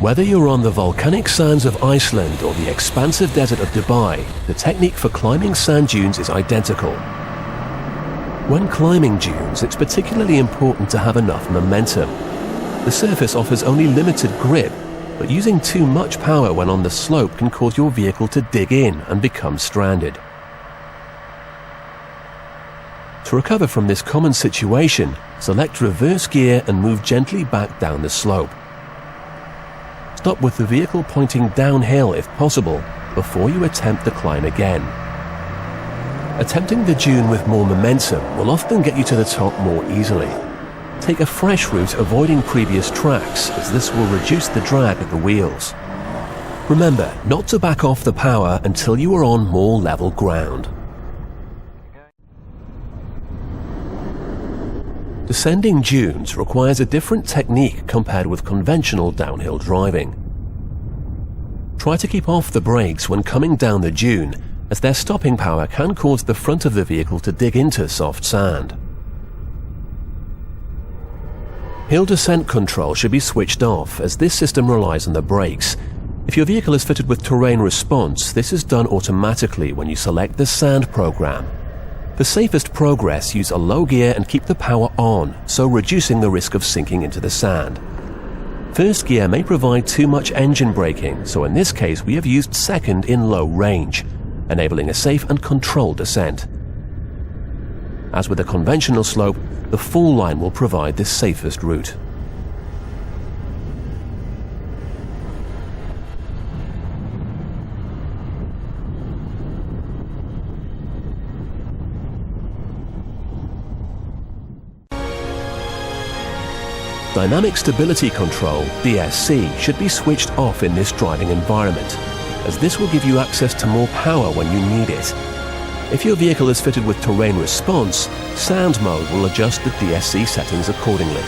Whether you're on the volcanic sands of Iceland or the expansive desert of Dubai, the technique for climbing sand dunes is identical. When climbing dunes, it's particularly important to have enough momentum. The surface offers only limited grip, but using too much power when on the slope can cause your vehicle to dig in and become stranded. To recover from this common situation, select reverse gear and move gently back down the slope. Stop with the vehicle pointing downhill if possible before you attempt the climb again. Attempting the dune with more momentum will often get you to the top more easily. Take a fresh route avoiding previous tracks, as this will reduce the drag of the wheels. Remember not to back off the power until you are on more level ground. Descending dunes requires a different technique compared with conventional downhill driving. Try to keep off the brakes when coming down the dune, as their stopping power can cause the front of the vehicle to dig into soft sand. Hill descent control should be switched off, as this system relies on the brakes. If your vehicle is fitted with terrain response, this is done automatically when you select the sand program. For safest progress, use a low gear and keep the power on, so reducing the risk of sinking into the sand. First gear may provide too much engine braking, so in this case we have used second in low range, enabling a safe and controlled descent. As with a conventional slope, the fall line will provide the safest route. Dynamic Stability Control, DSC, should be switched off in this driving environment, as this will give you access to more power when you need it. If your vehicle is fitted with terrain response, Sand Mode will adjust the DSC settings accordingly.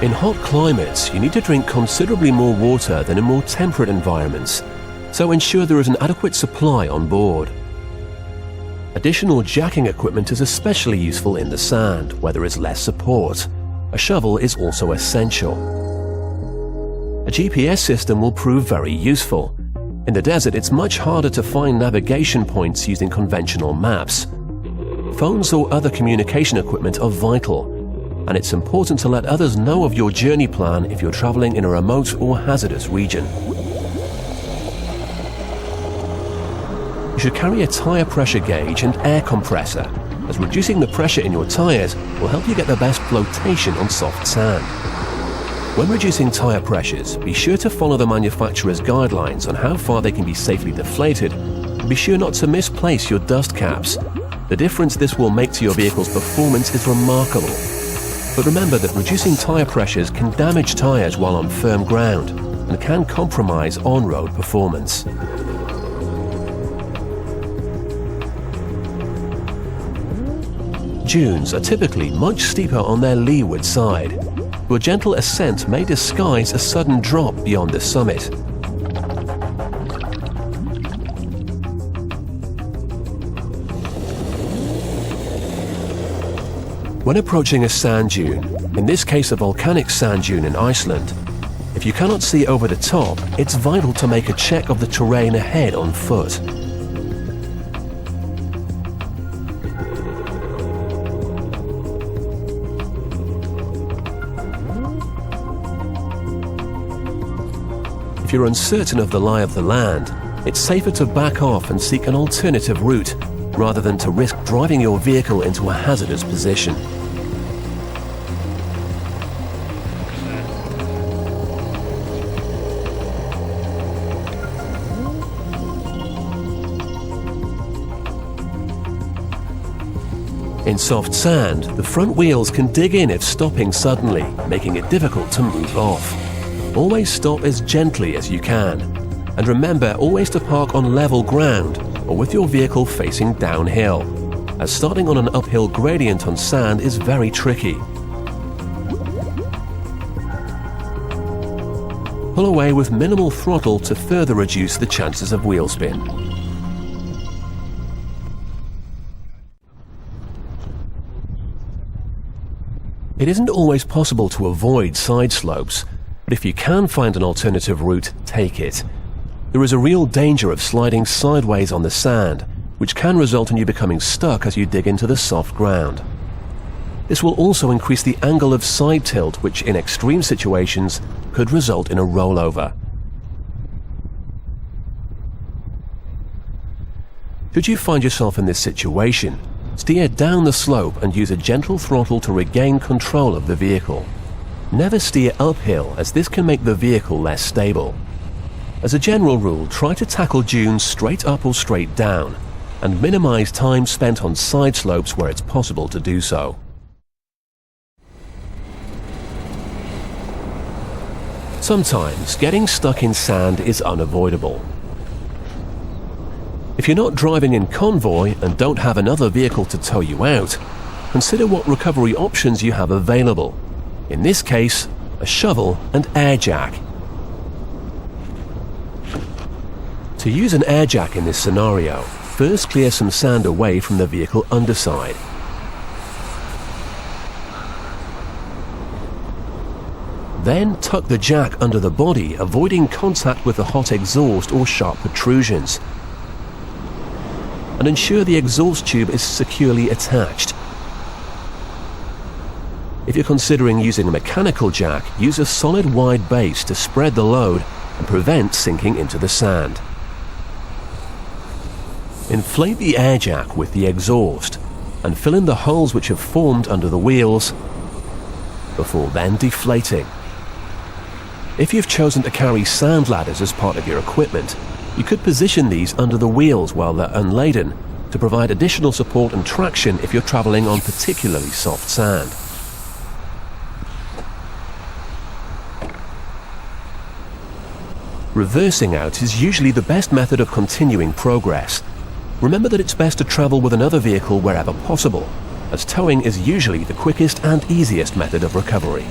In hot climates, you need to drink considerably more water than in more temperate environments, so ensure there is an adequate supply on board. Additional jacking equipment is especially useful in the sand, where there is less support. A shovel is also essential. A GPS system will prove very useful. In the desert, it's much harder to find navigation points using conventional maps. Phones or other communication equipment are vital, and it's important to let others know of your journey plan if you're traveling in a remote or hazardous region. You should carry a tire pressure gauge and air compressor, as reducing the pressure in your tires will help you get the best flotation on soft sand. When reducing tire pressures, be sure to follow the manufacturer's guidelines on how far they can be safely deflated, and be sure not to misplace your dust caps. The difference this will make to your vehicle's performance is remarkable. But remember that reducing tire pressures can damage tires while on firm ground and can compromise on-road performance. Dunes are typically much steeper on their leeward side, so a gentle ascent may disguise a sudden drop beyond the summit. When approaching a sand dune, in this case a volcanic sand dune in Iceland, if you cannot see over the top, it's vital to make a check of the terrain ahead on foot. If you're uncertain of the lie of the land, it's safer to back off and seek an alternative route, rather than to risk driving your vehicle into a hazardous position. In soft sand, the front wheels can dig in if stopping suddenly, making it difficult to move off. Always stop as gently as you can, and remember always to park on level ground or with your vehicle facing downhill, as starting on an uphill gradient on sand is very tricky. Pull away with minimal throttle to further reduce the chances of wheel spin. It isn't always possible to avoid side slopes, but if you can find an alternative route, take it. There is a real danger of sliding sideways on the sand, which can result in you becoming stuck as you dig into the soft ground. This will also increase the angle of side tilt, which in extreme situations could result in a rollover. Should you find yourself in this situation, steer down the slope and use a gentle throttle to regain control of the vehicle. Never steer uphill, as this can make the vehicle less stable. As a general rule, try to tackle dunes straight up or straight down, and minimize time spent on side slopes where it's possible to do so. Sometimes getting stuck in sand is unavoidable. If you're not driving in convoy and don't have another vehicle to tow you out, consider what recovery options you have available. In this case, a shovel and air jack. To use an air jack in this scenario, first clear some sand away from the vehicle underside. Then tuck the jack under the body, avoiding contact with the hot exhaust or sharp protrusions. And ensure the exhaust tube is securely attached. If you're considering using a mechanical jack, use a solid wide base to spread the load and prevent sinking into the sand. Inflate the air jack with the exhaust and fill in the holes which have formed under the wheels before then deflating. If you've chosen to carry sand ladders as part of your equipment, you could position these under the wheels while they're unladen to provide additional support and traction if you're traveling on particularly soft sand. Reversing out is usually the best method of continuing progress. Remember that it's best to travel with another vehicle wherever possible, as towing is usually the quickest and easiest method of recovery.